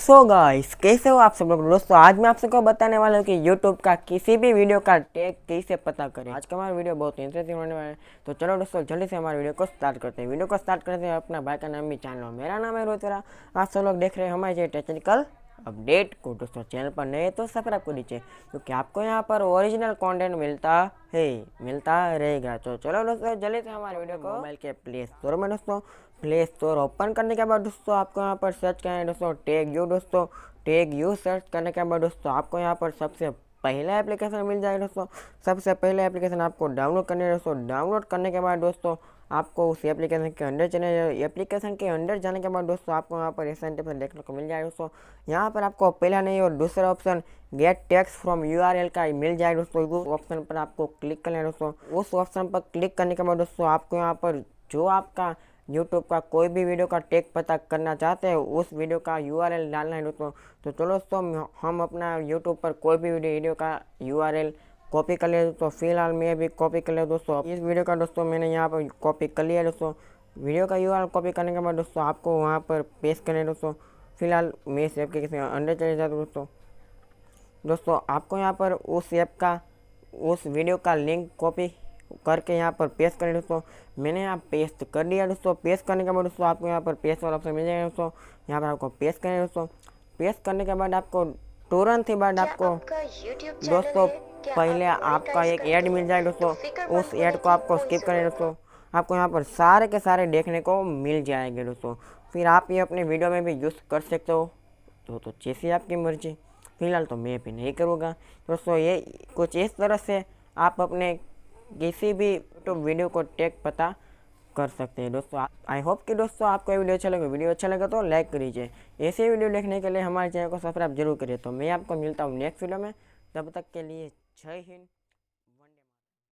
So guys, कैसे हो आप सब लोग दोस्तों। आज मैं आप सबको बताने वाला हूँ कि यूट्यूब का किसी भी वीडियो का टैग कैसे पता करें। आज का हमारा वीडियो बहुत इंटरेस्टिंग होने वाला है, तो चलो दोस्तों जल्दी से हमारे वीडियो को स्टार्ट करते हैं। वीडियो को स्टार्ट करते हैं अपना भाई का नाम भी जान लो। मेरा नाम है रोहित। आप सब लोग देख रहे हैं हमारे टेक्निकल अपडेट को। दोस्तों चैनल पर नए तो सब्सक्राइब कर दीजिए, क्योंकि आपको यहाँ पर ओरिजिनल कंटेंट मिलता रहेगा। तो चलो दोस्तों जल्दी से हमारे वीडियो को मोबाइल के प्ले स्टोर में दोस्तों प्ले स्टोर ओपन करने के बाद दोस्तों आपको यहाँ पर सर्च करना है दोस्तों टैग यू। दोस्तों टैग यू सर्च करने के बाद दोस्तों आपको यहाँ पर सबसे पहला एप्लीकेशन मिल जाएगा। दोस्तों सबसे पहले एप्लीकेशन आपको डाउनलोड करनी है। दोस्तों डाउनलोड करने के बाद दोस्तों आपको उस एप्लीकेशन के अंदर चले जाए। एप्लीकेशन के अंदर जाने के बाद दोस्तों आपको यहाँ पर ऐसा इंटरफेस देखने को मिल जाएगा। दोस्तों यहाँ पर आपको पहला नहीं और दूसरा option get text from URL का मिल जाएगा। दोस्तों उस ऑप्शन पर आपको क्लिक करना है। दोस्तों उस ऑप्शन पर क्लिक करने के बाद दोस्तों आपको यहाँ पर जो आपका यूट्यूब का कोई भी वीडियो का टैग पता करना चाहते हैं उस वीडियो का यूआरएल डालना है दोस्तों। तो चलो दोस्तों हम अपना यूट्यूब पर कोई भी वीडियो का यूआरएल कॉपी कर लिया। दोस्तों फिलहाल मैं भी कॉपी कर लिया। दोस्तों इस वीडियो का दोस्तों मैंने यहाँ पर कॉपी कर लिया। दोस्तों वीडियो का यूआरएल कॉपी करने के बाद दोस्तों आपको वहाँ पर पेस्ट करना है। दोस्तों फिलहाल मैं इस ऐप के अंदर चले जाता हूँ। दोस्तों आपको यहाँ पर उस ऐप का उस वीडियो का लिंक कॉपी करके यहाँ पर पेस्ट करें। दोस्तों मैंने यहाँ पेस्ट कर दिया। दोस्तों पेस्ट करने के बाद दोस्तों आपको यहाँ पर पेस्ट वाला ऑप्शन मिल जाएगा। दोस्तों यहाँ पर आपको पेस्ट करें। दोस्तों पेस्ट करने के बाद आपको तुरंत ही बाद आपको दोस्तों पहले आपका एक ऐड मिल जाएगा। दोस्तों उस ऐड को आपको स्किप करें। दोस्तों आपको यहाँ पर सारे के सारे देखने को मिल जाएंगे। दोस्तों फिर आप ये अपने वीडियो में भी यूज़ कर सकते हो। तो जैसी आपकी मर्जी, फिलहाल तो मैं भी नहीं करूँगा। दोस्तों ये कुछ इस तरह से आप अपने किसी भी वीडियो को टैग पता कर सकते हैं। दोस्तों आई होप कि दोस्तों आपको ये वीडियो अच्छा लगा तो लाइक करिए। ऐसे वीडियो देखने के लिए हमारे चैनल को सब्सक्राइब जरूर करिए। तो मैं आपको मिलता हूँ नेक्स्ट वीडियो में, तब तक के लिए जय हिंद।